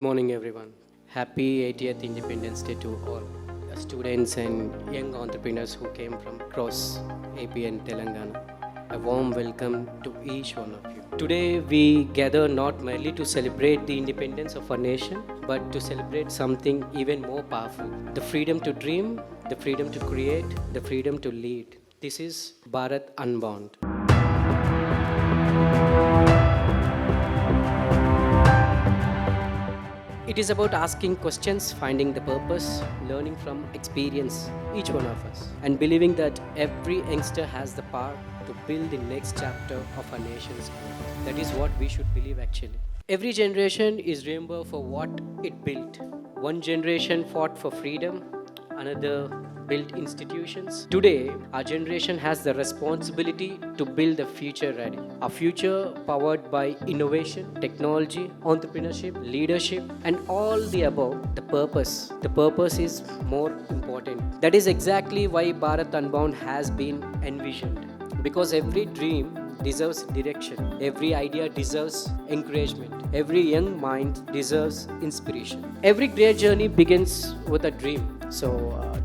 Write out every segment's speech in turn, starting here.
Morning, everyone. Happy 80th Independence Day to all students and young entrepreneurs who came from across AP and Telangana. A warm welcome to each one of you. Today, we gather not merely to celebrate the independence of our nation, but to celebrate something even more powerful: the freedom to dream, the freedom to create, the freedom to lead. This is Bharat Unbound. It is about asking questions, finding the purpose, learning from experience, each one of us, and believing that every youngster has the power to build the next chapter of our nation's growth. That is what we should believe actually. Every generation is remembered for what it built. One generation fought for freedom, another built institutions. Today, our generation has the responsibility to build a future ready. A future powered by innovation, technology, entrepreneurship, leadership, and all the above. The purpose. The purpose is more important. That is exactly why Bharat Unbound has been envisioned. Because every dream deserves direction, every idea deserves encouragement, every young mind deserves inspiration. Every great journey begins with a dream.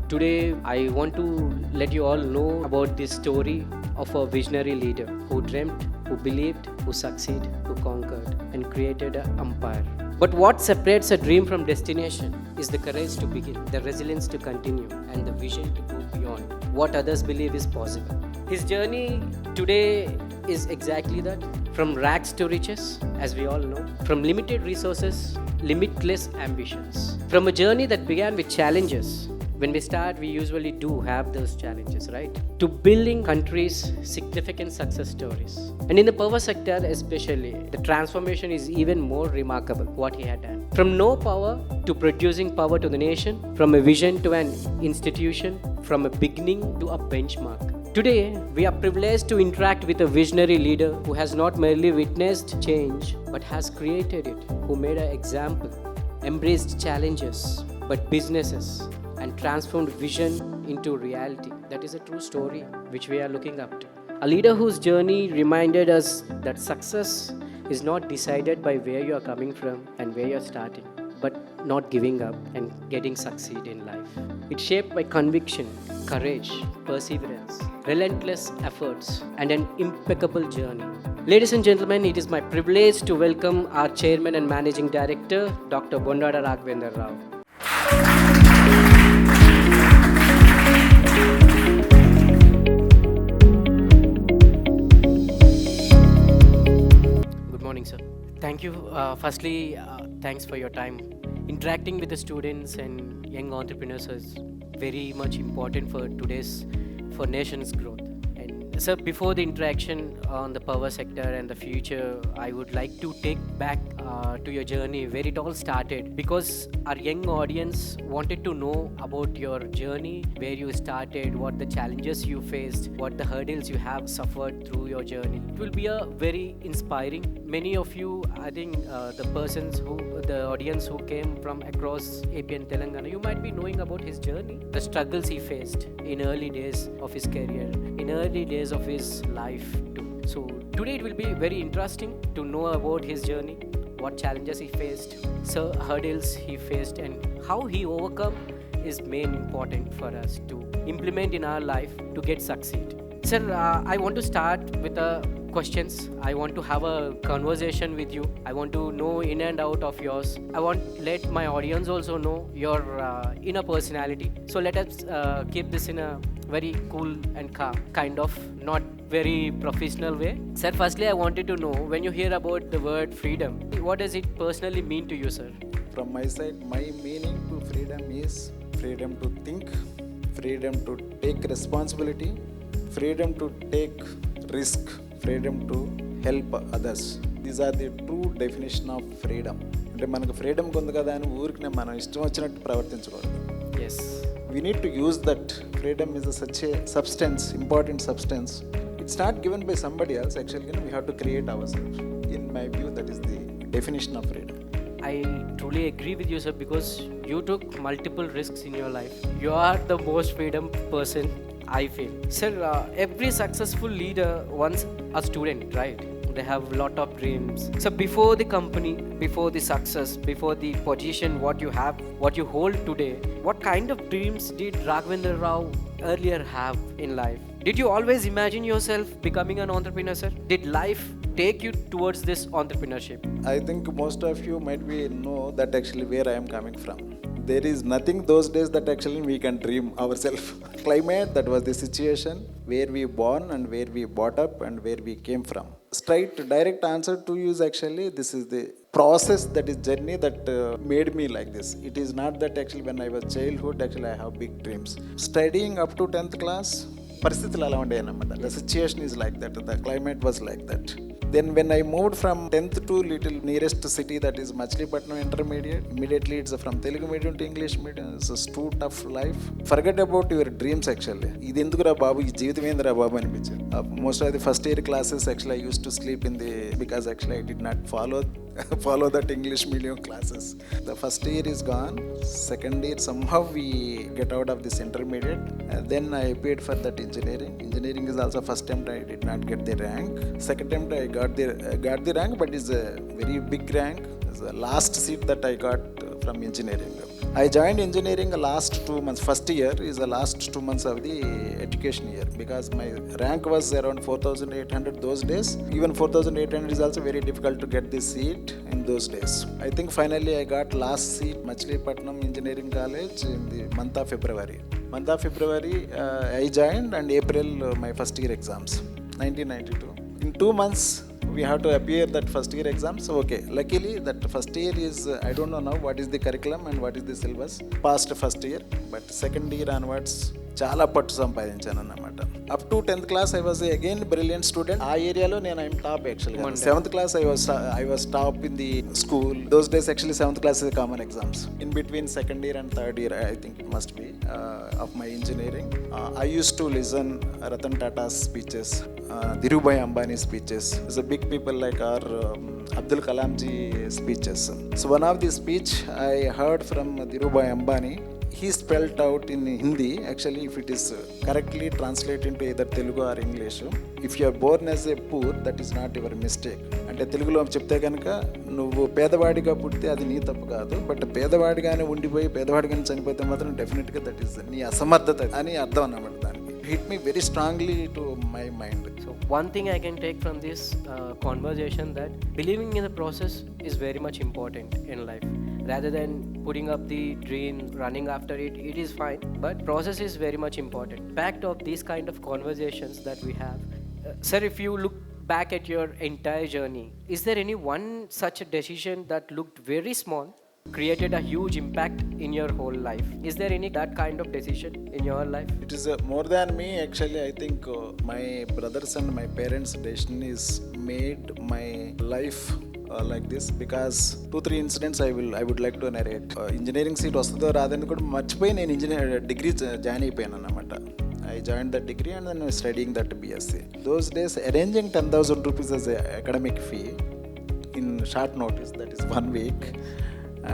Today I want to let you all know about this story of a visionary leader who dreamt, who believed, who succeeded, who conquered, and created an empire. But what separates a dream from destination is the courage to begin, the resilience to continue, and the vision to go beyond what others believe is possible. His journey today is exactly that. From rags to riches, as we all know, from limited resources, limitless ambitions. From a journey that began with challenges. When we start, we usually do have those challenges, right? To building countries' significant success stories. And in the power sector especially, the transformation is even more remarkable, what he had done. From no power to producing power to the nation, from a vision to an institution, from a beginning to a benchmark. Today, we are privileged to interact with a visionary leader who has not merely witnessed change, but has created it, who made an example, embraced challenges, but businesses, and transformed vision into reality. That is a true story which we are looking up to. A leader whose journey reminded us that success is not decided by where you are coming from and where you are starting, but not giving up and getting succeed in life. It's shaped by conviction, courage, perseverance, relentless efforts, and an impeccable journey. Ladies and gentlemen, it is my privilege to welcome our Chairman and Managing Director, Dr. Bondada Rao. Good morning, sir. Thank you. Firstly, thanks for your time. Interacting with the students and young entrepreneurs is very much important for nation's growth. And sir, before the interaction on the power sector and the future, I would like to take back to your journey where it all started, because our young audience wanted to know about your journey, where you started, what the challenges you faced, what the hurdles you have suffered through your journey. It will be a very inspiring. Many of you, I think, the audience who came from across AP and Telangana, you might be knowing about his journey, the struggles he faced in early days of his career, in early days of his life too. So today it will be very interesting to know about his journey, what challenges he faced, so hurdles he faced, and how he overcome is main important for us to implement in our life to get succeed. Sir, I want to start with questions. I want to have a conversation with you. I want to know in and out of yours. I want let my audience also know your inner personality. So let us keep this in a very cool and calm, kind of not very professional way. Sir, firstly, I wanted to know, when you hear about the word freedom, what does it personally mean to you, sir? From my side, my meaning to freedom is freedom to think, freedom to take responsibility, freedom to take risk, freedom to help others. These are the true definition of freedom. అంటే మనకు freedom ఉంది కదా అని ఊరికి మనం ఇష్టం వచ్చినట్టు ప్రవర్తించకూడదు. Yes. We need to use that. Freedom is such a substance, important substance. It's not given by somebody else. Actually, we have to create ourselves. In my view, that is the definition of freedom. I truly agree with you, sir, because you took multiple risks in your life. You are the most freedom person, I feel. Sir, every successful leader wants a student, right? they have a lot of dreams. So before the company, before the success, before the position, what you have, what you hold today, what kind of dreams did Raghavendra Rao earlier have in life? Did you always imagine yourself becoming an entrepreneur, sir? Did life take you towards this entrepreneurship? I think most of you might be know that actually where I am coming from. There is nothing those days that actually we can dream ourselves. Climate, that was the situation where we born and where we brought up and where we came from. Straight direct answer to you is actually this is the process, that is journey that made me like this. It is not that actually when I was childhood actually I have big dreams. Studying up to 10th class, పరిస్థితులు అలా ఉండే అన్నమాట. The situation is like that, the climate was like that. Then when I moved from 10th to little nearest city, that is Machilipatnam Intermediate, immediately it's from Telugu medium to English medium. It's too tough life. Forget about your dreams actually. ఇది ఎందుకురా బాబు, ఈ జీవితం ఏందిరా బాబు అనిపించింది. Most of the first year classes actually I used to sleep in the, because actually I did not follow that English medium classes. The first year is gone. Second year somehow we get out of this intermediate. Then I paid for that engineering. Engineering is also first attempt I did not get the rank. Second attempt I got the rank, but it's a very big rank. It's the last seat that I got from engineering. I joined engineering the last 2 months. First year is the last 2 months of the education year, because my rank was around 4,800 those days. Even 4,800 is also very difficult to get this seat in those days. I think finally I got last seat Machilipatnam Engineering College in the month of February. I joined, and April my first year exams, 1992. In 2 months we have to appear that first year exams. Okay, luckily that first year is I don't know now what is the curriculum and what is the syllabus. Passed first year, but second year onwards చాలా పట్టు సంపాదించాను అన్నమాట. Up to 10th class I was again brilliant student. ఆ ఏరియాలో నేను I am top actually. 7th class I was top in the school. Those days actually 7th class is common exams. In between second year and third year I think it must be of my engineering. I use to listen Ratan Tata's speeches, Dhirubhai Ambani speeches, is a big people like our Abdul Kalam ji speeches. So one of the speech I heard from Dhirubhai Ambani, he spelled out in Hindi. Actually, if it is correctly translated into either Telugu or English, if you are born as a poor, that is not your mistake. అంటే తెలుగులో చెప్తే కనుక నువ్వు పేదవాడిగా పుడితే అది నీ తప్పు కాదు, బట్ పేదవాడిగానే ఉండిపోయి పేదవాడిగానే చనిపోతే మాత్రం డెఫినెట్గా దట్ ఈస్ నీ అసమర్థత అని అర్థం అన్నమాట. దానికి hit me very strongly to my mind. So one thing I can take from this conversation, that believing in the process is very much important in life. Rather than putting up the dream, running after it, it is fine, but process is very much important. Back of these kind of conversations that we have, sir, if you look back at your entire journey, is there any one such a decision that looked very small, created a huge impact in your whole life? Is there any that kind of decision in your life? It is more than me actually. I think my brothers and my parents' decision is made my life like this, because 2-3 incidents I would like to narrate. Engineering seat వస్తుందో రాదని కూడా మర్చిపోయి నేను engineer degree join అయిపోయాను అన్నమాట. I joined that degree and then studying that BSc. Those days arranging 10,000 rupees as a academic fee in short notice, that is 1 week,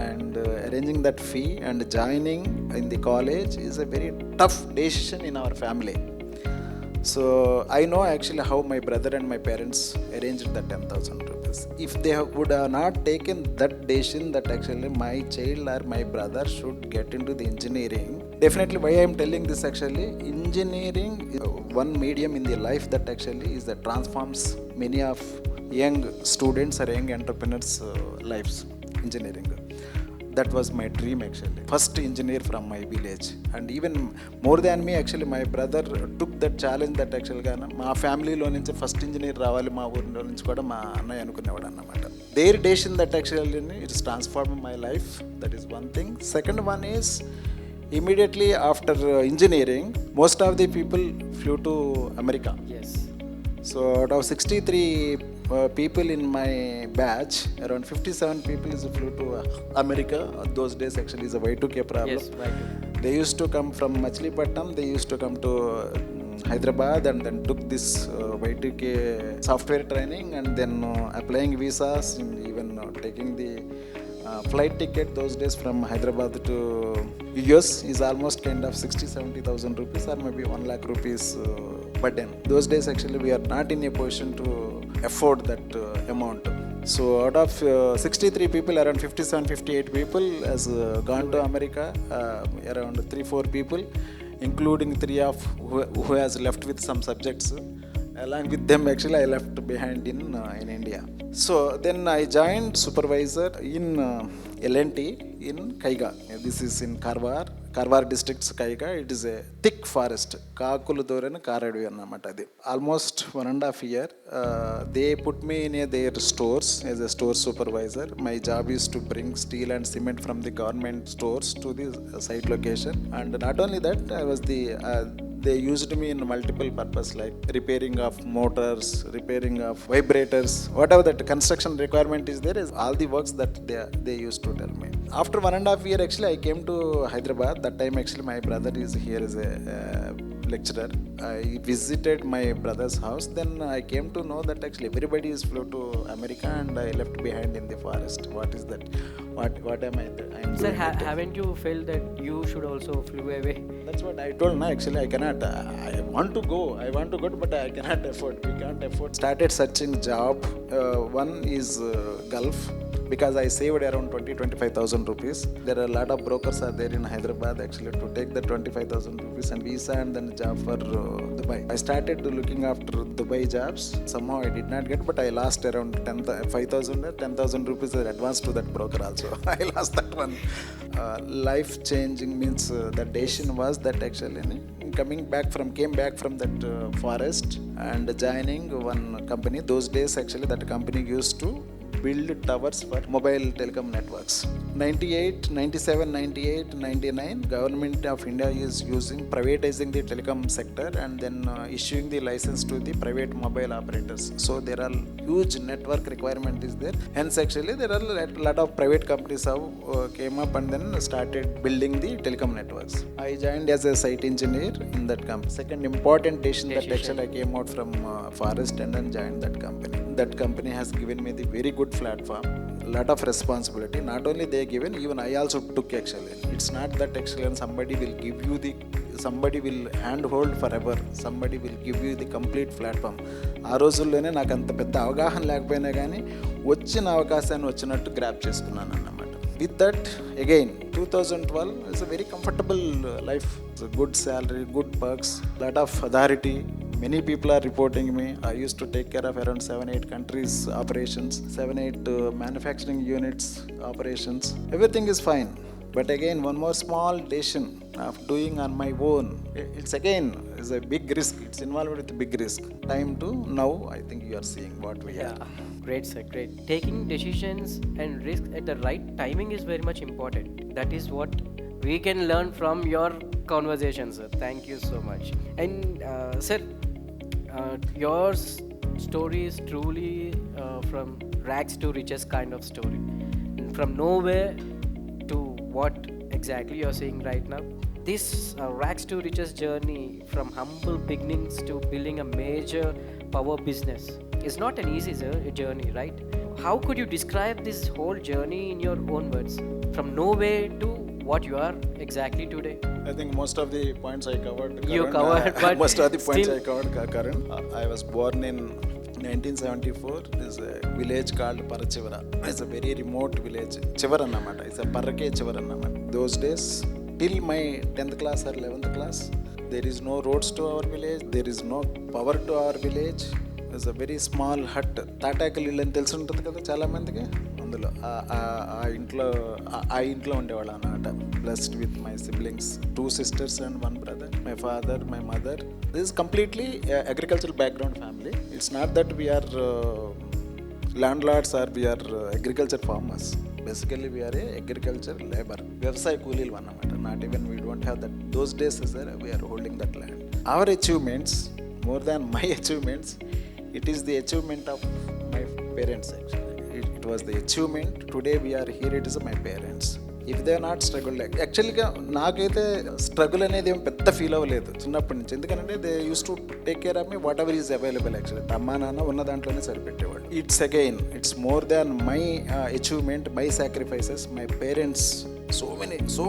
and arranging that fee and joining in the college is a very tough decision in our family. So I know actually how my brother and my parents arranged that 10,000 rupees. If they would have not taken that decision that actually my child or my brother should get into the engineering, definitely why I am telling this, actually engineering is one medium in the life that actually is that transforms many of young students or young entrepreneurs lives. Engineering, that was my dream actually. First engineer from my village, and even more than me actually my brother took that challenge that actually ga ma family lo nunchi first engineer రావాలి మా ఊరిలో నుంచి కూడా మా అన్నయ్య అనుకునేవాడు అన్నమాట. Their decision that actually it is transformed my life. That is one thing. Second one is immediately after engineering, most of the people flew to America. Yes. So out of 63 people in my batch, around 57 people flew to America. Those days actually is a Y2K problem. Yes, Y2K. They used to come from Machilipatnam, they used to come to Hyderabad and then took this Y2K software training, and then applying visas, and even taking the flight ticket those days from Hyderabad to US is almost kind of 60,000-70,000 rupees or maybe 1 lakh rupees burden. Those days actually we are not in a position to afford that amount. So out of 63 people, around 57, 58 people has gone to America, around 3-4 people, including 3 of who has left with some subjects. Along with them, actually, I left behind in India. So then I joined supervisor in L&T in Kaiga. This is in Karwar district's Kaiga. It is a thick forest. Kaakulu Dorana Karadu annamata adi. Almost 1.5 year. They put me in their stores as a store supervisor. My job is to bring steel and cement from the government stores to the site location. And not only that, I was they used me in multiple purpose, like repairing of motors, repairing of vibrators, whatever that construction requirement is there, is all the works that they used to tell me. After 1.5 year, actually, I came to Hyderabad. That time, actually, my brother is here as a lecturer. I visited my brother's house. Then I came to know that actually everybody is flew to America, and I left behind in the forest. What is that? What am I? I'm Sir, doing it. haven't you felt that you should also flew away? That's what I told. No, actually, I cannot. I want to go, but I cannot afford. We can't afford. Started searching job. One is Gulf, because I saved around 25,000 rupees. There are a lot of brokers are there in Hyderabad actually to take the 25,000 rupees and visa and then job for Dubai. I started looking after Dubai jobs. Somehow I did not get, but I lost around 10,000 rupees advance to that broker also. I lost that one. Life changing means the decision was that actually came back from that forest and joining one company. Those days actually that company used to build towers for mobile telecom networks. 98, 97, 98, 99, government of India is privatizing the telecom sector and then issuing the license to the private mobile operators. So there are huge network requirement is there. Hence actually there are a lot of private companies have came up and then started building the telecom networks. I joined as a site engineer in that company. Second important decision that actually I came out from forest and then joined that company. That company has given me the very good platform, lot of responsibility. Not only they given, even I also took actually. It's not that actually somebody will handhold forever. Somebody will give you the complete platform. ఆ రోజుల్లోనే నాకు అంత పెద్ద అవగాహన లేకపోయినా కానీ వచ్చిన అవకాశాన్ని వచ్చినట్టు గ్రాప్ చేసుకున్నాను అన్నమాట. With that, again, 2012 is a very comfortable life. It's a good salary, good perks, lot of authority. Many people are reporting me. I used to take care of around 7-8 countries operations, 7-8 manufacturing units operations. Everything is fine. But again, one more small decision of doing on my own. It's a big risk. It's involved with a big risk. Time to now, I think you are seeing what we are. Great, sir. Great. Taking decisions and risks at the right timing is very much important. That is what we can learn from your conversation, sir. Thank you so much. And sir, your story is truly from rags to riches kind of story. And from nowhere to what exactly you're saying right now. This rags to riches journey from humble beginnings to building a major power business is not an easy journey, right? How could you describe this whole journey in your own words? From nowhere to what you are exactly today? I think most of the points I covered. You covered, but most of the points still I covered, Karan. I was born in 1974. There's a village called Parachivara. It's a very remote village. Chivarannamata. It's a Parake Chivarannamata. Those days, till my 10th class or 11th class, there is no roads to our village. There is no power to our village. It's a very small hut. తాటాకులు ఇల్లు అని తెలిసి ఉంటుంది కదా చాలా మందికి. అందులో ఆ ఇంట్లో ఉండేవాళ్ళు అన్నమాట. Blessed with my siblings, 2 sisters and 1 brother, my father, my mother. This is completely agricultural background family. It's not that we are landlords or we are agriculture farmers. Basically we are a agriculture labor. వ్యవసాయ కూలీలు అన్నమాట. Not even we don't have that. Those days we are holding that land. Our achievements, more than my achievements, it is the achievement of my parents actually. It was the achievement. Today we are here, it is my parents. If they are not struggled, యాక్చువల్గా నాకైతే struggle అనేది ఏం పెద్ద feel అవ్వలేదు చిన్నప్పటి నుంచి. ఎందుకంటే they use to take care of me whatever is available actually. అమ్మా నాన్న ఉన్న దాంట్లోనే సరిపెట్టేవాడు. It's more than my achievement, my sacrifices, my parents so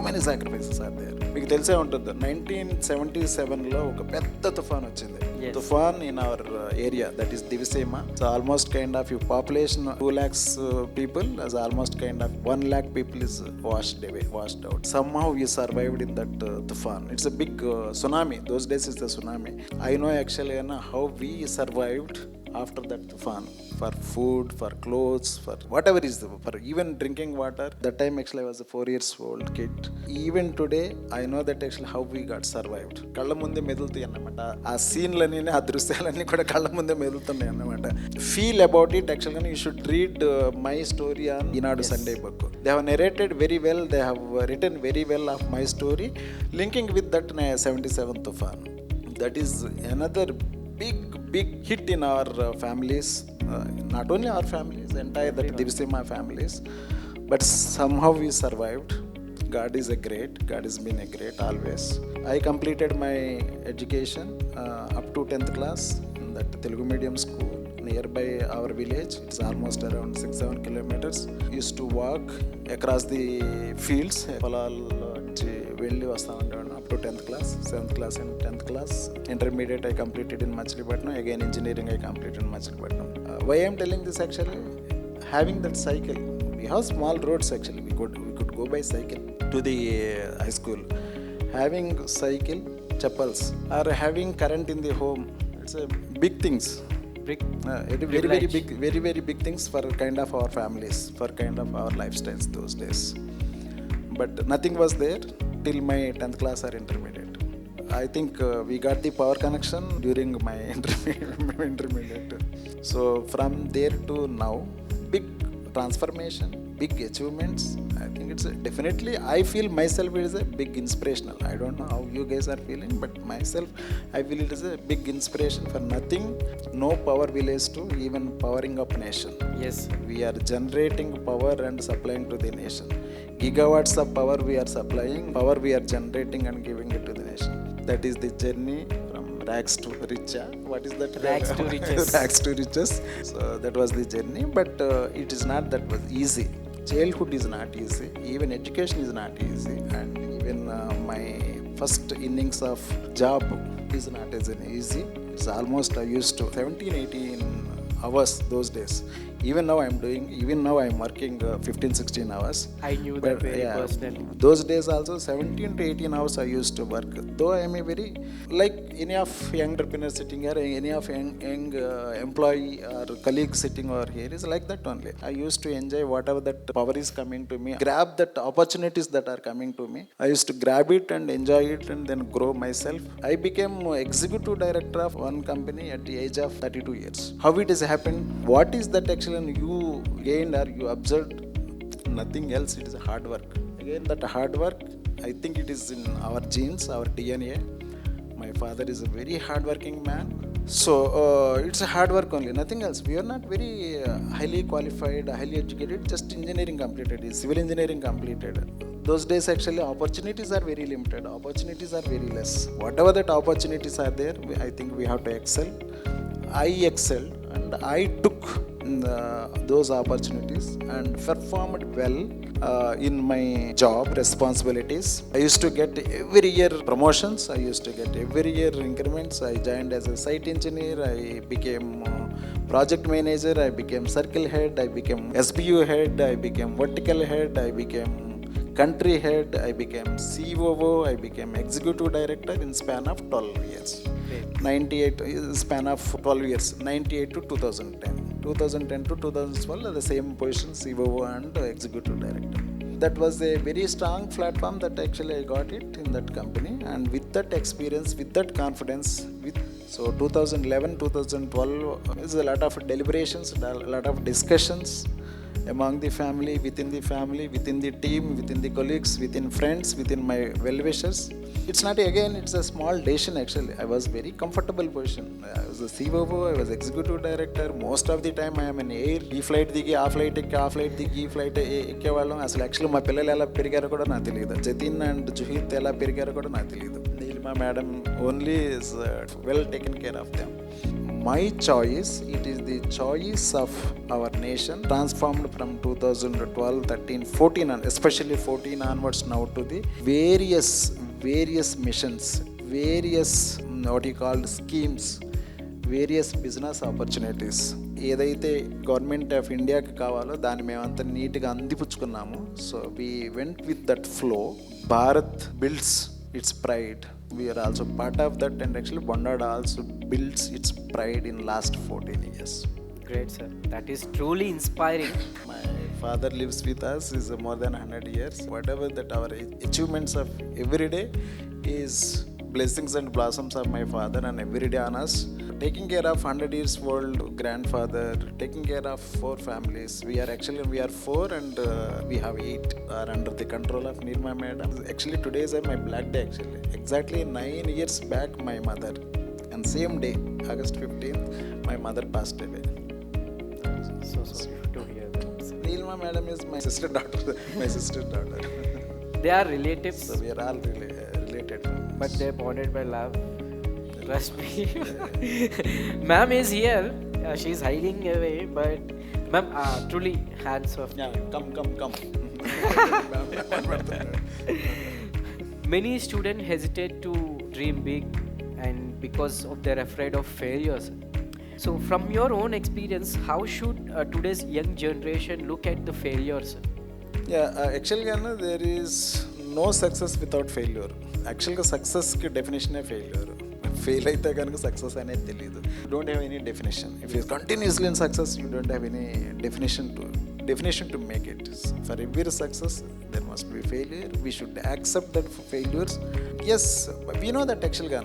many sacrifices are there. మీకు తెలిసే ఉంటుంది 1977లో ఒక పెద్ద తుఫాన్ వచ్చింది. తుఫాన్ in our area, that is Diviseema. So almost kind of population 2 lakhs people, as almost kind of 1 lakh people is washed out. Somehow we survived in that tufan. It's a big tsunami. Those days is the tsunami. I know actually how we survived after that tufan, for food, for clothes, for whatever is the, for even drinking water. That time actually I was a 4 years old kid. Even today I know that actually how we got survived. కళ్ళ ముందే మెదులుతాయి అన్నమాట ఆ సీన్లన్నీ, ఆ దృశ్యాలన్నీ కూడా కళ్ళ ముందే మెదులుతున్నాయి అన్నమాట. Feel about it. యాక్చువల్గా you should read my story on Eenadu Sunday book. They have narrated very well, they have written very well of my story linking with that 77 తుఫాన్. That is another big hit in our families, not only our families, entire that Divisima families, but somehow we survived. God has been a great always. I completed my education up to 10th class in that Telugu medium school nearby our village. It's almost around 6-7 kilometers. Used to walk across the fields, పొలాల నుంచి వెళ్ళి వస్తూ ఉంటాను up to 10th class, 7th class and 10th class. Intermediate I completed in Machilipatnam. Again engineering I completed in Machilipatnam. Why I am telling this actually, having that cycle, we have small roads actually, we could go by cycle to the high school. Having cycle, chappals, or having current in the home, it's a big things. Very big things for kind of our families, for kind of our lifestyles those days. But nothing was there till my 10th class or intermediate. I think we got the power connection during my intermediate. So from there to now, big transformation, big achievements. I think it's definitely, I feel myself it is a big inspirational. I don't know how you guys are feeling, but myself I feel it is a big inspiration. For nothing, no power village to even powering up nation. Yes, we are generating power and supplying to the nation. Gigawatts of power we are supplying, power we are generating and giving it to the nation. That is the journey from rags to riches. What is that? Rags to riches. Rags to riches. So that was the journey, but it is not that was easy. Childhood is not easy, even education is not easy, and even my first innings of job is not as easy. It's almost I used to 17-18 hours those days. Even now I'm working 15-16 hours. I knew that very personally. Those days also 17 to 18 hours I used to work. Though I am a very, like any of young entrepreneur sitting here, any of young employee or colleague sitting over here is like that only. I used to enjoy whatever that power is coming to me, grab that opportunities that are coming to me. I used to grab it and enjoy it and then grow myself. I became executive director of one company at the age of 32 years. How it has happened? What is that actually you gained or you observed? Nothing else, it is hard work. Again, that hard work, I think it is in our genes, our DNA. My father is a very hardworking man. So it's a hard work only, nothing else. We are not very highly qualified, highly educated, just engineering completed, civil engineering completed. Those days actually opportunities are very limited, opportunities are very less. Whatever that opportunities are there, I think we have to excel. I excelled and I took those opportunities and performed well in my job responsibilities. I used to get every year promotions, I used to get every year increments. I joined as a site engineer, I became project manager, I became circle head, I became SBU head, I became vertical head, I became country head, I became COO, I became executive director in span of 12 years. 98 span of 12 years, 98 to 2010. 2010 to 2012 the same position, COO and executive director. That was a very strong platform that actually I got it in that company, and with that experience, with that confidence, so 2011 2012 is a lot of deliberations, a lot of discussions among the family, within the team, within the colleagues, within friends, within my well-wishers. It's not, again, it's a small decision actually. I was very comfortable position. I was a COO, I was executive director. Most of the time I am in air. ఈ flight దిగి ఆ flight ఎక్కి, ఆ flight దిగి ఈ flight ఎక్కేవాళ్ళం. అసలు actually మా పిల్లలు ఎలా పెరిగారో కూడా నాకు తెలియదు. జతిన్ అండ్ జుహిత్ ఎలా పెరిగారో కూడా నాకు తెలియదు. Neelima madam only is well taken care of them. my choice, it is the choice of our nation, transformed from 2012, 13, 14 and especially 14 onwards now to the various missions, various what you call schemes, various business opportunities. ఏదైతే government of ఇండియాకి కావాలో దాన్ని మేమంతా నీట్గా అందిపుచ్చుకున్నాము. So we went with that flow. Bharat builds its pride. We are also part of that, and actually Bondada also builds its pride in last 14 years. Great, sir. That is truly inspiring. My father lives with us is more than 100 years. Whatever that our achievements of every day is blessings and blossoms of my father, and every day on us. Taking care of 100 years old grandfather, taking care of 4 families. We are 4 and we have 8 are under the control of Nirma madam. Actually today is my black day actually. Exactly 9 years back my mother, and same day August 15th my mother passed away. So sorry to hear that. Nirma madam is my sister daughter. My sister daughter. They are relatives. So we are all related. But they are bonded by love. Trust me. Ma'am is here. She is hiding away. But ma'am, truly hands off. Yeah, come. Many students hesitate to dream big, and because of they're afraid of failures. So, from your own experience, how should today's young generation look at the failures? Yeah, actually there is no success without failure. Actually success ki definition ఏ failure. Fail అయితే కనుక success అనేది తెలియదు. You don't have any definition. If you continuously in success you don't have any definition to make it. For every success there must be failure. We should accept that failures. As we know that యాక్చువల్గా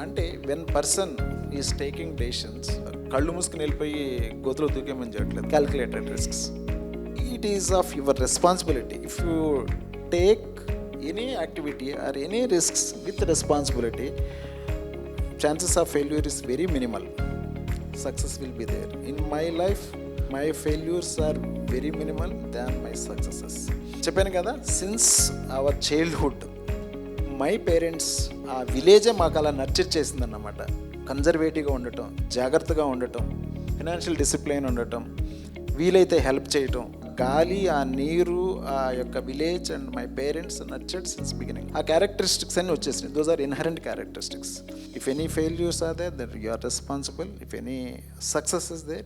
అంటే when person is taking decisions, కళ్ళు మూసుకుని వెళ్ళిపోయి గోతులో దూకేమని చేయట్లేదు. Calculated risks. It is of your responsibility. If you take any activity or any risks with responsibility, chances of failure is very minimal. Success will be there. In my life, my failures are very minimal than my successes. చెప్పాను కదా, since our childhood my parents ఆ విలేజే మాకు అలా nurture చేసిందన్నమాట. కన్జర్వేటివ్గా ఉండటం, జాగ్రత్తగా ఉండటం, financial discipline ఉండటం, వీలైతే హెల్ప్ చేయటం, గాలి, ఆ నీరు, ఆ యొక్క village and my parents nurtured since beginning. ఆ క్యారెక్టరిస్టిక్స్ అన్నీ వచ్చేసినాయి. Those are inherent characteristics. If any failures are there, then you are responsible. If any success is there,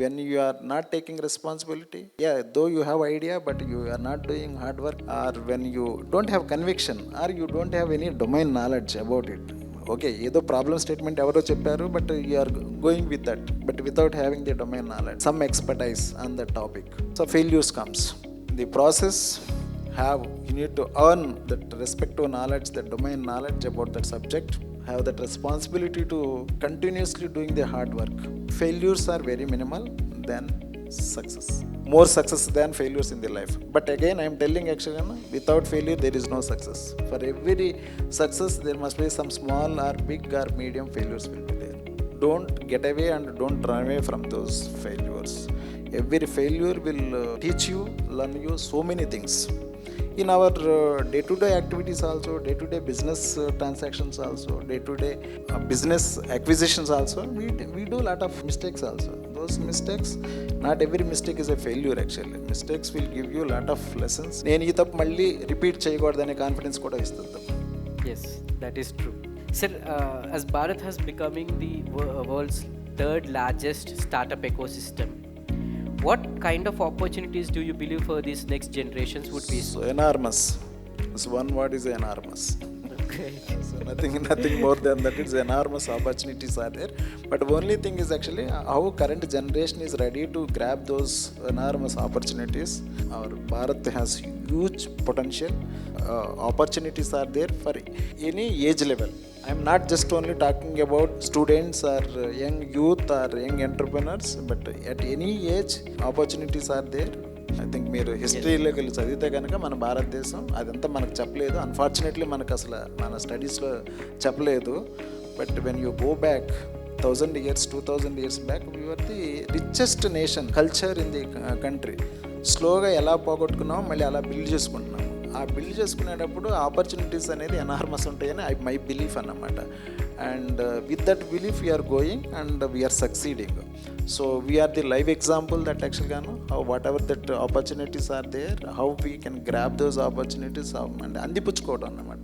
when you are not taking responsibility, yeah, though you have idea, but you are not doing hard work, or when you don't have conviction, or you don't have any domain knowledge about it. Okay, ఏదో problem statement ఎవరో చెప్పారు, but you are going with that, but without having the domain knowledge, some expertise on that topic. So failures comes. The process you need to earn that respective knowledge, that domain knowledge about that subject, have that responsibility to continuously doing the hard work. Failures are very minimal than success. More success than failures in the life. But again, I am telling actually, without failure there is no success. For every success there must be some small or big or medium failures will be there. Don't get away and don't run away from those failures. Every failure will teach you, learn you so many things. In our day-to-day activities also, day-to-day business transactions also, day-to-day business acquisitions also, we do a lot of mistakes also. Those mistakes, not every mistake is a failure actually. Mistakes will give you a lot of lessons. నేను ఈ తప్పు మళ్ళీ repeat చేయకూడదనే confidence కూడా ఇస్తుంది. Yes, that is true. Sir, as Bharat has becoming the world's third largest startup ecosystem, what kind of opportunities do you believe for these next generations would be? So enormous. This one word is enormous. Okay. So nothing more than that. It's enormous opportunities are there. But the only thing is actually how current generation is ready to grab those enormous opportunities. Our Bharat has huge potential. Opportunities are there for any age level. I am not just only talking about students or young youth or young entrepreneurs, but at any age opportunities are there. I think మీరు హిస్టరీలోకి వెళ్ళి చదివితే కనుక మన భారతదేశం అదంతా మనకు చెప్పలేదు. Unfortunately మనకు అసలు మన స్టడీస్లో చెప్పలేదు. But when you go back 1000 years, 2000 years back, we were the richest nation, culture in the country. స్లోగా ఎలా పోగొట్టుకున్నామో మళ్ళీ అలా బిల్డ్ చేసుకుంటున్నాము. ఆ బిల్డ్ చేసుకునేటప్పుడు ఆపర్చునిటీస్ అనేది ఎనార్మస్ ఉంటాయని మై బిలీఫ్ అన్నమాట. And with that belief we are going and we are succeeding. So we are the live example that యాక్చువల్గాను how whatever that opportunities are there, how we can grab those opportunities and అందిపుచ్చుకోవడం అన్నమాట.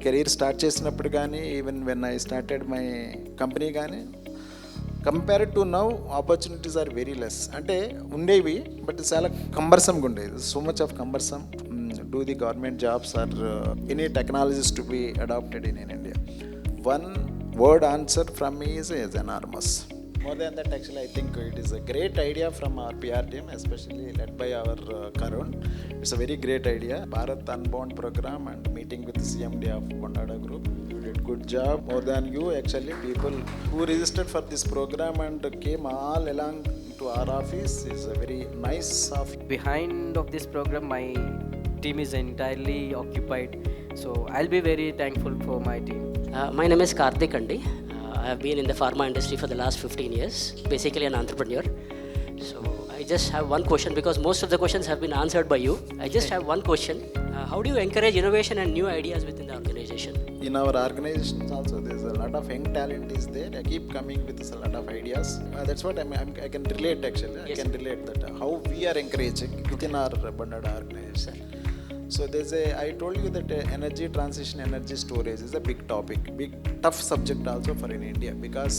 Career start చేసినప్పుడు కానీ, even when I started my company కానీ, compared to now opportunities are very less. అంటే ఉండేవి but చాలా కంబర్సమ్గా ఉండేది. So much of cumbersome do the government jobs or any technologies to be adapted in India. One word answer from me is enormous. More than that, actually, I think it is a great idea from our PR team, especially led by our Karun. It's a very great idea. Bharat Unbound program and meeting with the CMD of Bondada group. You did good job. More than you, actually, people who registered for this program and came all along to our office is a very nice of. Behind of this program, my team is entirely occupied. So I'll be very thankful for my team. My name is Karthik Andi. I have been in the pharma industry for the last 15 years. Basically an entrepreneur. So I just have one question because most of the questions have been answered by you. I just have one question. How do you encourage innovation and new ideas within the organization? In our organizations also, there's a lot of young talent is there. I keep coming with a lot of ideas. That's what I can relate actually. Yes. I can relate that how we are encouraging within our Bondada organization. So I told you that energy transition, energy storage is a big topic, big tough subject also for in India, because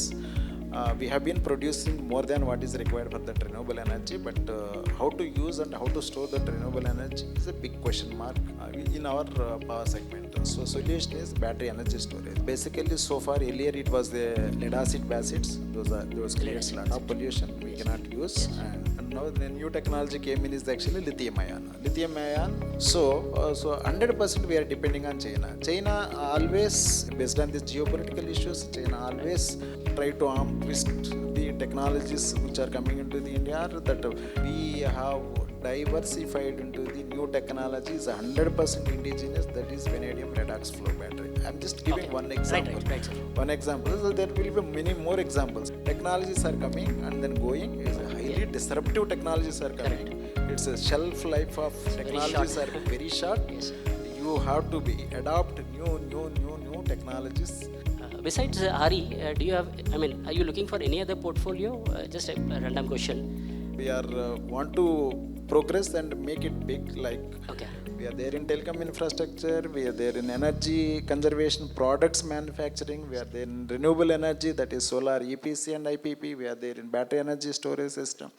we have been producing more than what is required for that renewable energy, but how to use and how to store that renewable energy is a big question mark in our power segment. So solution is battery energy storage. Basically, so far earlier it was the lead acid bacids, those creates a lot of pollution we cannot use. And now the new technology came in is actually lithium ion. So 100% we are depending on China always, based on these geopolitical issues, China always try to twist the technologies which are coming into the India, that we have diversified into the new technologies 100% indigenous, that is vanadium redox flow battery. I'm just giving one example. Right. One example. So there will be many more examples. Technologies are coming and then going. Is highly disruptive technologies are coming. It's a shelf life of technologies are very short. Yes. You have to be adopt new technologies. Besides Hari, do you have? Are you looking for any other portfolio? Just a random question. We are want to progress and make it big. Like Okay. we are there in telecom infrastructure. We are there in energy conservation products manufacturing. We are there in renewable energy, that is solar, EPC and IPP. We are there in battery energy storage system.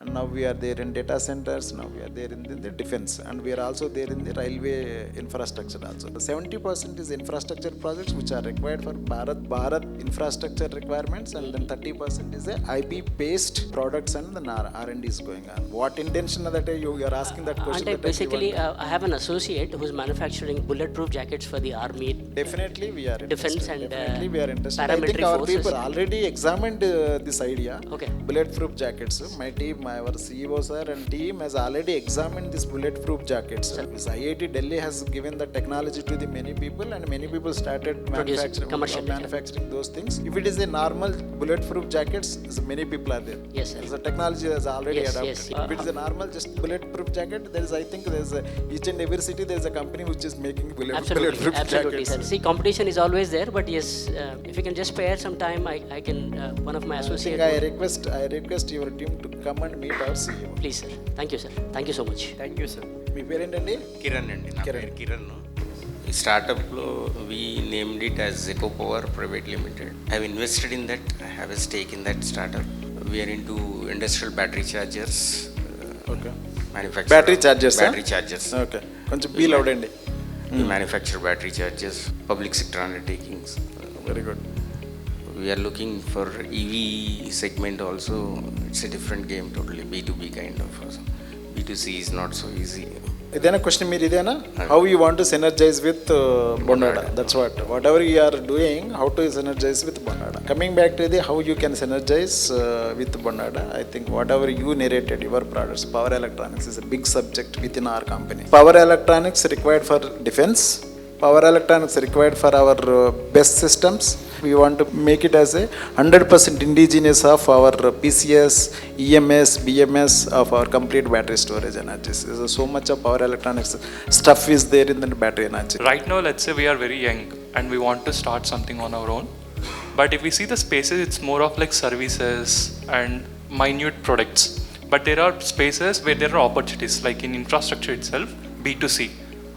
And now we are there in data centers. Now we are there in the defense, and we are also there in the railway infrastructure also. 70% is infrastructure projects which are required for Bharat infrastructure requirements, and then 30% is the IP based products, and then R&D is going on. What intention that you are asking that question? And basically, I have an associate who's manufacturing bulletproof jackets for the army. Definitely we are Defense interested. and Definitely we are interested. I paramilitary think our forces. people already examined this idea. Okay. Bulletproof jackets. My team, our CEO sir and team has already examined this bulletproof jackets. This IIT Delhi has given the technology to the many people, and many people started manufacturing those things. If it is a normal bulletproof jackets, many people are there. Yes, sir. The technology has already adopted. Yes. If it is a normal just bulletproof jacket, there is, I think there is each and every city there is a company which is making bulletproof Absolutely, jackets. sir. See, competition is always there, but yes, if you can just spare some time, I can. One of my associates. I request your team to come and meet our CEO. Please, sir. Thank you, sir. Thank you so much. Thank you sir. మీ పేరేంటండి? కిరణ్ అండి, నా పేరు కిరణ్. ఈ స్టార్టప్లో we named it as eco power private limited. I have invested in that. I have a stake in that startup. We are into industrial battery chargers. Okay. Manufacture battery chargers. Okay. కొంచెం బీల్ అవుడండి. Manufacture battery chargers, public sector undertakings. Very good. We are looking for EV segment also. It's a different game totally, B2B kind of. B2C is not so easy. ఇదేనా question మీరు? ఇదేనా how you want to synergise with Bondada? That's whatever you are doing, how to synergise with Bondada. Coming back to the how you can synergise with Bondada, I think whatever you narrated, your products, power electronics is a big subject within our company. Power electronics required for defense, power electronics required for our best systems. We want to make it as a 100% indigenous of our PCS, EMS, BMS of our complete battery storage energies. So much of power electronics stuff is there in the battery energy. Right now, let's say we are very young and we want to start something on our own. But if we see the spaces, it's more of like services and minute products. But there are spaces where there are opportunities, like in infrastructure itself, B2C,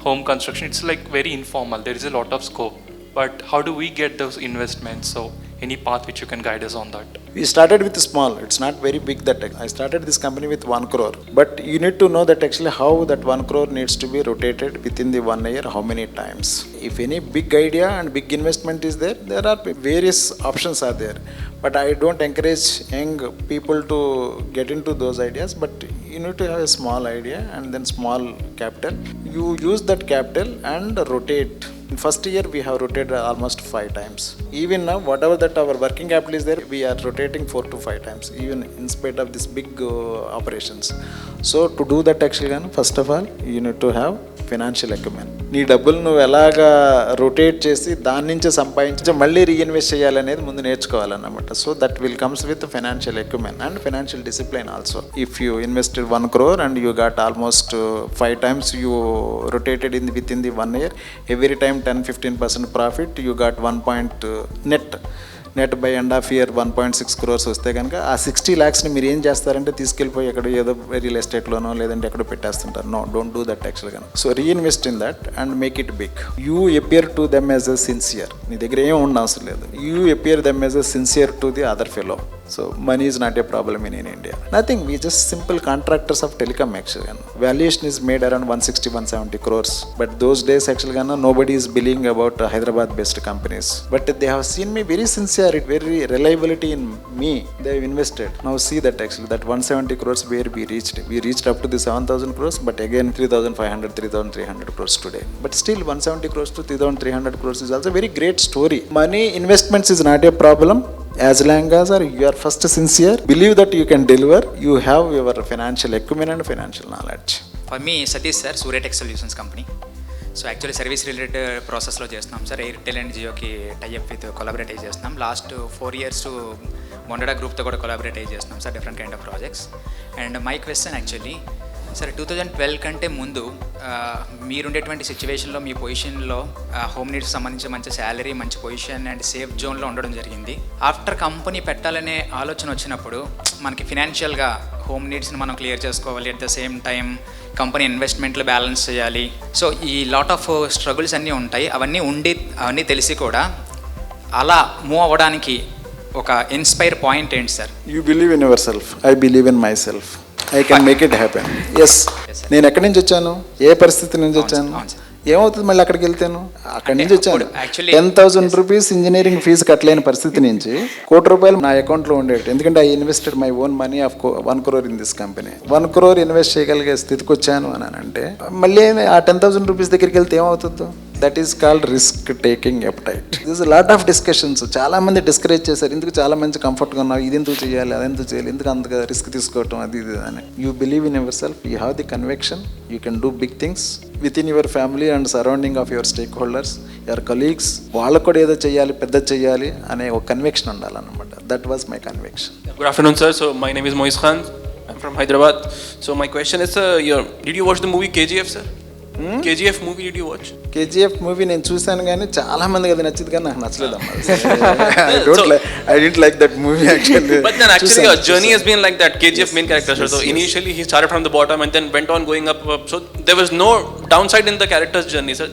home construction, it's like very informal. There is a lot of scope. But how do we get those investments? So any path which you can guide us on that? We started with small. It's not very big that I started this company with 1 crore. But you need to know that actually how that 1 crore needs to be rotated within the 1 year, how many times. If any big idea and big investment is there, there are various options are there. But I don't encourage young people to get into those ideas. But you need to have a small idea and then small capital. You use that capital and rotate. In first year we have rotated almost 5 times. Even now, whatever that our working capital is there, we are rotating 4 to 5 times, even in spite of this big operations. So to do that actually, first of all, you need to have financial acumen. నీ డబ్బులు నువ్వు ఎలాగా rotate చేసి దాని నుంచి సంపాదించి మళ్ళీ reinvest చేయాలనేది ముందు నేర్చుకోవాలన్నమాట. So that will comes with financial acumen and financial discipline also. If you invested 1 crore and you got almost 5 times you rotated within the 1 year, every time 10-15% profit, you got 1 net by end of year 1.6 crores వస్తే కనుక ఆ 60 lakhsని మీరు ఏం చేస్తారంటే తీసుకెళ్ళిపోయి ఎక్కడ ఏదో real ఎస్టేట్లోనో లేదంటే ఎక్కడో పెట్టేస్తుంటారు. నో, డోంట్ డూ దట్ యాక్చువల్గా. So reinvest in that and make it big. You appear to them as a sincere. నీ దగ్గర ఏం ఉన్న అవసరం లేదు. You appear them as a sincere to the other fellow. So money is not a problem in India. Nothing. We just simple contractors of telecom actually. Valuation is made around 160-170 crores. But those days actually nobody is billing about Hyderabad based companies. But they have seen me very sincerity, very reliability in me. They have invested. Now see that actually that 170 crores where we reached. We reached up to the 7,000 crores, but again 3,500, 3,300 crores today. But still 170 crores to 3,300 crores is also a very great story. Money investments is not a problem. As long as you are first sincere, believe that you can deliver, you have your financial acumen and financial knowledge. For me, Satish sir, Surya Tech Solutions company. So actually service related ప్రాసెస్లో చేస్తున్నాం sir. Airtel and జియోకి tie up with collaborate అయ్యి చేస్తున్నాం. Last 4 years బొండడా గ్రూప్తో కూడా collaborate అయ్యి చేస్తున్నాం sir, different kind of projects. And my question actually sir, 2012 కంటే ముందు మీరుండేటువంటి సిచ్యువేషన్లో మీ పొజిషన్లో హోమ్ నీడ్స్కి సంబంధించి మంచి శాలరీ, మంచి పొజిషన్ అండ్ సేఫ్ జోన్లో ఉండడం జరిగింది. ఆఫ్టర్ కంపెనీ పెట్టాలనే ఆలోచన వచ్చినప్పుడు మనకి ఫినాన్షియల్గా హోమ్ నీడ్స్ని మనం క్లియర్ చేసుకోవాలి, at the same time company ఇన్వెస్ట్మెంట్లు బ్యాలెన్స్ చేయాలి. సో ఈ లాట్ ఆఫ్ స్ట్రగుల్స్ అన్నీ ఉంటాయి. అవన్నీ తెలిసి కూడా అలా మూవ్ అవ్వడానికి ఒక ఇన్స్పైర్ పాయింట్ ఏంటి sir? You believe in yourself. I believe in myself. I can make it happen. Yes, నేను ఎక్కడి నుంచి వచ్చాను, ఏ పరిస్థితి నుంచి వచ్చాను, ఏమవుతుంది మళ్ళీ అక్కడికి వెళ్తాను. అక్కడి నుంచి వచ్చాను 10,000 రూపీస్ ఇంజనీరింగ్ ఫీజు కట్టలేని పరిస్థితి నుంచి 1 కోటి రూపాయలు నా అకౌంట్లో ఉండేది. ఎందుకంటే I invested my own money of 1 crore in this company. 1 crore invest చేయగలిగే స్థితికి వచ్చాను అని అంటే మళ్ళీ ఆ 10,000 రూపీస్ దగ్గరికి వెళ్తే ఏమవుతుందో. That is called risk taking ఎప్టైట్. This lot of discussions. చాలా మంది డిస్కరేజ్ చేశారు. ఎందుకు చాలా మంది కంఫర్ట్గా ఉన్నారు, ఇది ఎందుకు చేయాలి, అది ఎందుకు చేయాలి, ఎందుకు అంతగా రిస్క్ తీసుకోవటం, అది ఇది అని. You believe in yourself, you have the conviction, you can do big things within your family and surrounding of your stakeholders, your colleagues. వాళ్ళకు కూడా ఏదో చేయాలి, పెద్ద చేయాలి అనే ఒక కన్విక్షన్ ఉండాలన్నమాట. That was my conviction. Good afternoon, sir. So my name is Moiz Khan. I'm from Hyderabad. So my question is, did you watch the movie KGF, sir? KGF movie, did you watch? KGF movie నేను చూశాను కానీ చాలా మందికి అది నచ్చింది కానీ నాకు నచ్చలేదు అమ్మా. I didn't like that movie actually. But then actually your journey has been like that. KGF main character, sir. So initially he started from the bottom and then went on going up. So there was no downside in the character's journey, sir.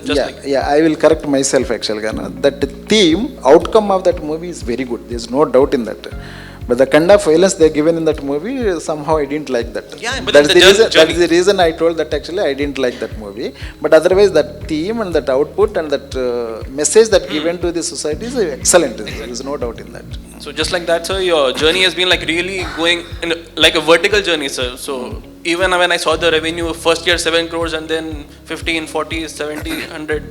I will correct myself actually. That theme, outcome of that movie is very good. There's no doubt in that. But the kind of violence they given in that movie, somehow I didn't like that. Yeah, but that's the reason I told that actually I didn't like that movie. But otherwise that theme and that output and that message that given to the society is excellent. There is no doubt in that. So just like that, sir, your journey has been like really going in like a vertical journey, sir. So even when I saw the revenue, first year 7 crores and then 15, 40, 70, 100,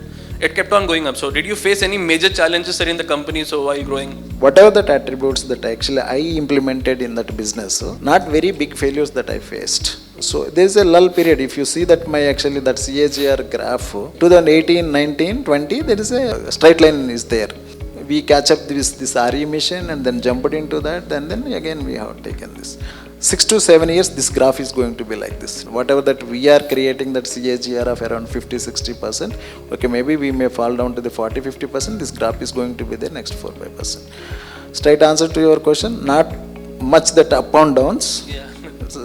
it kept on going up. So did you face any major challenges, sir, in the company so while growing? Whatever that attributes that actually I implemented in that business, not very big failures that I faced. So there is a lull period. If you see that my actually that CAGR graph 2018, 19, 20, there is a straight line is there. We catch up this RE mission and then jumped into that, and then again we have taken this. 6 to 7 years, this graph is going to be like this. Whatever that we are creating, that CAGR of around 50-60%, okay, maybe we may fall down to the 40-50%. This graph is going to be there next 4-5%. Straight answer to your question, not much that up and downs.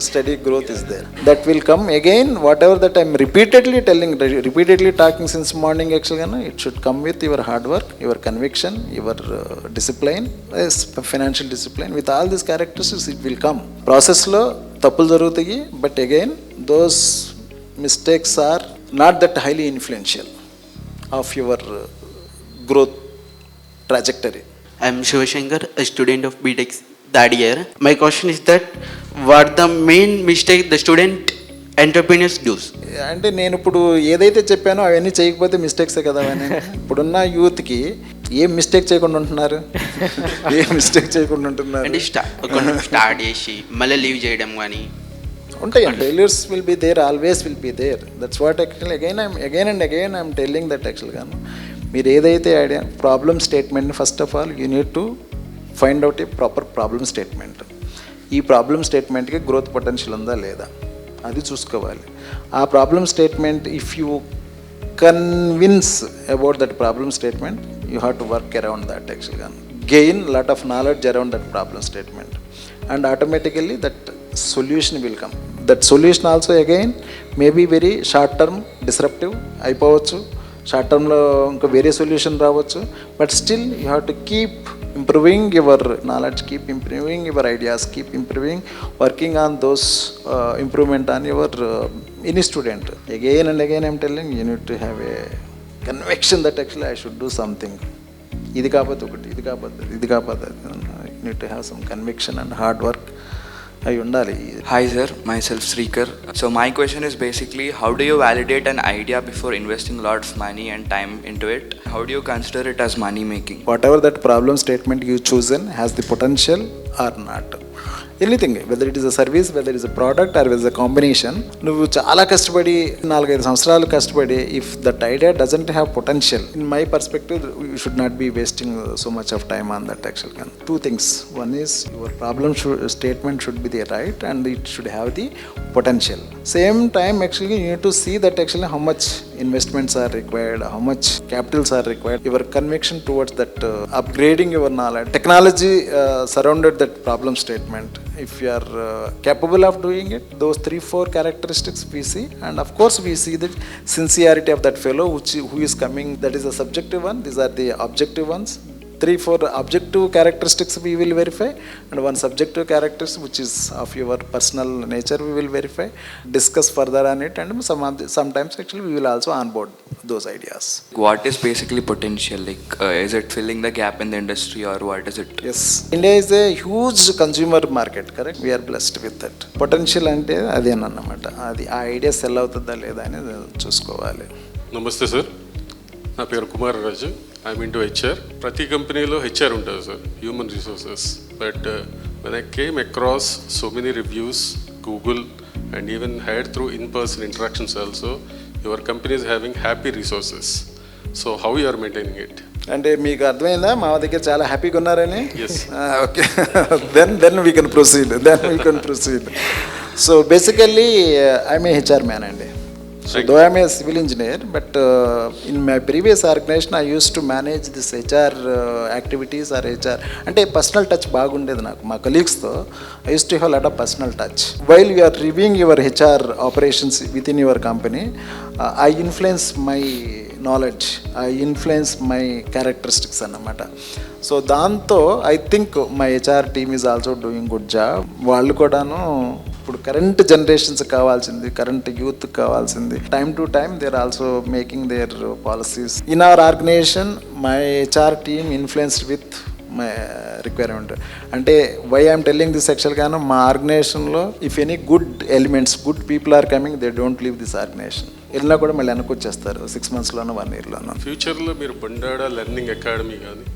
Steady growth is there. That will come again. Whatever that I'm repeatedly telling, repeatedly talking since morning, actually, it should come with your hard work, your conviction, your discipline, financial discipline. With all these characteristics, it will come. Process lo tappulu jarugutayi, but again, those mistakes are not that highly influential of your growth trajectory. I am Shivashankar, a student of BTech that year. My question is that what the main mistake the student entrepreneurs do? అంటే నేను ఇప్పుడు ఏదైతే చెప్పానో అవన్నీ చేయకపోతే మిస్టేక్సే కదా అవన్నీ. ఇప్పుడున్న యూత్కి ఏం మిస్టేక్ చేయకుండా ఉంటున్నారు, ఏం మిస్టేక్ చేయకుండా ఉంటున్నారు అంటే స్టార్ట్ చేసి మళ్ళీ లీవ్ చేయడం కానీ ఉంటాయి. Failures will be there, always will be there. That's what actually again and again I'm telling that యాక్చువల్గా మీరు ఏదైతే ఐడియా ప్రాబ్లమ్ స్టేట్మెంట్ని first of all you need to find out a proper problem statement. ఈ problem స్టేట్మెంట్కి growth potential ఉందా లేదా అది చూసుకోవాలి. ఆ problem statement if you convince about that problem statement, you have to work around that యాక్చువల్గా. Gain lot of knowledge around that problem statement and automatically that solution will come. That solution also again maybe very short term disruptive అయిపోవచ్చు, short టర్మ్లో ఇంకా వేరే solution రావచ్చు, but still you have to keep improving your knowledge, keep improving your ideas, keep improving, working on those improvement on your any student. Again and again I'm telling you need to have a conviction that actually I should do something. Idi kaapathu okati, idi kaapathu. You need to have some conviction and hard work. అవి ఉండాలి. Hi sir, myself Srikar. So my question is basically, how do you validate an idea before investing a lot of money and time into it? How do you consider it as money making? Whatever that problem statement you chosen has the potential or not. Anything, whether it is a service, whether it is a product or whether it is a combination, నువ్వు చాలా కష్టపడి 4-5 సంవత్సరాలు కష్టపడి, if that idea doesn't have potential, in my perspective you should not be wasting so much of time on that actually. Two things. One is your problem statement should be the right and it should have the potential. Same time actually you need to see that actually how much investments are required, how much capitals are required, your conviction towards that upgrading your knowledge, technology surrounded that problem statement. If you are capable of doing it, those 3-4 characteristics we see, and of course we see the sincerity of that fellow who is coming. That is a subjective one, these are the objective ones. 3-4 objective characteristics we will verify, and one subjective characteristic which is of your personal nature we will verify, discuss further on it, and sometimes actually we will also onboard those ideas. What is basically potential? Like, is it filling the gap in the industry or what is it? Yes, India is a huge consumer market, correct? We are blessed with that. Potential అంటే అదేనన్నమాట. అది ఆ idea cell అవుతుందా లేదా అనేది చూసుకోవాలి. నమస్తే sir, నా పేరు Kumar Raju. I'm into HR. ప్రతి కంపెనీలో హెచ్ఆర్ ఉంటుంది sir, human resources. But when I came across so many reviews, Google and even hide through in person interactions also, your company is having happy resources. So how you are maintaining it? అంటే మీకు అర్థమైందా మా దగ్గర చాలా హ్యాపీగా ఉన్నారని? Yes. Okay, then we can proceed. So basically I'm a HR man అండి. So though I am a civil engineer, but in my previous organization I used to manage this HR activities or HR. అంటే personal touch బాగుండేది నాకు మా కలీగ్స్తో. I used to have a lot of personal touch. While you are reviewing your HR operations within your company, I influence my knowledge, I influence my characteristics అన్నమాట. So దాంతో I think my HR team is also doing good job. వాళ్ళు కూడాను ఇప్పుడు current generations కావాల్సింది, current youth కావాల్సింది, time to time they are also making their policies. In our organisation my HR team influenced with my requirement. అంటే why I'm telling this యాక్చువల్గాను, మా ఆర్గనైజేషన్లో if any good elements, good people are coming, they don't leave this organisation. వెళ్ళినా కూడా మళ్ళీ వెనక్కి వచ్చేస్తారు 6 monthsలోనో 1 yearలోనో. ఫ్యూచర్లో మీరు బండాడా లెర్నింగ్ అకాడమీ కానీ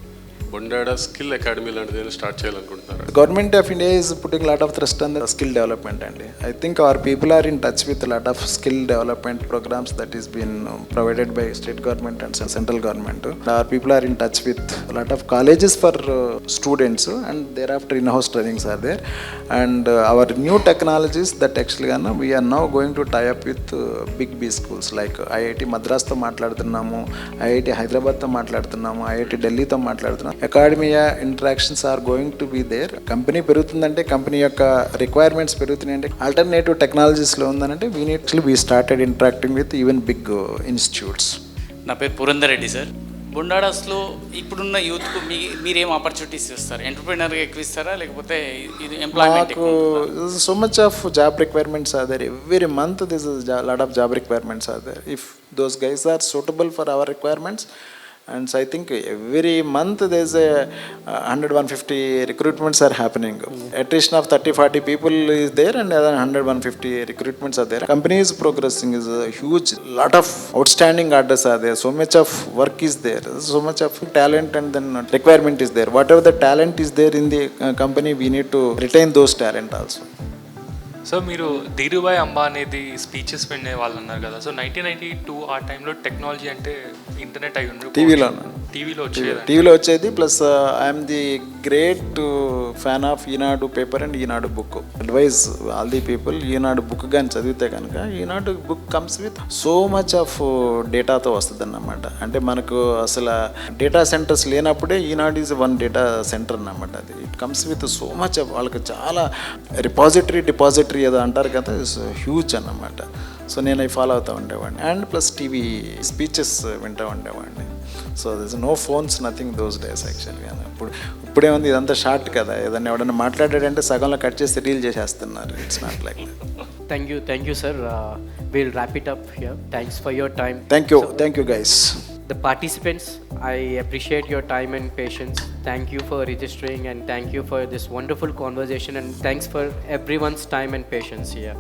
బొండాడా స్కిల్ అకాడమీ లాంటిది స్టార్ట్ చేయాలనుకుంటున్నారా? The government of India is putting a lot of thrust on the skill development, and I think our people are in touch with a lot of skill development programs that is been provided by state government and central government. Our people are in touch with a lot of colleges for students, and thereafter in-house trainings are there. And our new technologies that actually we are now going to tie up with big B schools like IIT Madras తో మాట్లాడుతున్నాము, IIT Hyderabad తో మాట్లాడుతున్నాము, IIT ఢిల్లీతో మాట్లాడుతున్నాము. Academia interactions are going to be there. Company పెరుగుతుందంటే, company యొక్క requirements పెరుగుతున్నాయంటే, alternative టెక్నాలజీస్లో ఉందనంటే we started interacting with even big institutes. నా పేరు పురందర్ రెడ్డి సార్. బొండాడాస్లో ఇప్పుడున్న యూత్కు మీరేం ఆపర్చునిటీస్ ఇస్తారు? ఎంటర్ప్రీనర్గా ఎక్కువ ఇస్తారా, లేకపోతే ఇది ఎంప్లాయ్మెంట్? మాకు so much of job requirements are there. Every month this is lot of job requirements are there. If those guys are suitable for our requirements, and so I think every month there's a 100-150 recruitments are happening. Attrition of 30-40 people is there, and other 100-150 recruitments are there. Company is progressing, is a huge lot of outstanding orders are there. So much of work is there, so much of talent, and then requirement is there. Whatever the talent is there in the company, we need to retain those talent also. So మీరు Dhirubhai అంబానీది speeches వినే వాళ్ళు అన్నారు కదా. So 1992 ఆ టైంలో technology అంటే internet అయి ఉండరు, టీవీలో వచ్చేది. Plus I'm the great fan of Eenadu paper and Eenadu book. Advise all the people, Eenadu book కానీ చదివితే కనుక, Eenadu book comes with so much of డేటాతో వస్తుంది అన్నమాట. అంటే మనకు అసలు డేటా సెంటర్స్ లేనప్పుడే Eenadu is one data centre అన్నమాట. అది it comes with so much of, వాళ్ళకి చాలా డిపాజిటరీ ఏదో అంటారు కదా, ఇట్స్ హ్యూజ్ అన్నమాట. సో నేను అవి ఫాలో అవుతూ ఉండేవాడిని. అండ్ ప్లస్ టీవీ స్పీచెస్ వింటూ ఉండేవాడిని. So this no phones, nothing those days యాక్చువల్గా. ఇప్పుడే ఉంది, ఇదంతా షార్ట్ కదా. ఏదన్నా ఎవడన్నా మాట్లాడాడంటే సగంలో కట్ చేసి రీల్ చేసేస్తున్నారు. It's not like that. Thank you, sir. We'll wrap it up here. Thanks for your time. Thank you, guys. The participants, I appreciate your time and patience. Thank you for registering, and thank you for this wonderful conversation, and thanks for everyone's time and patience here.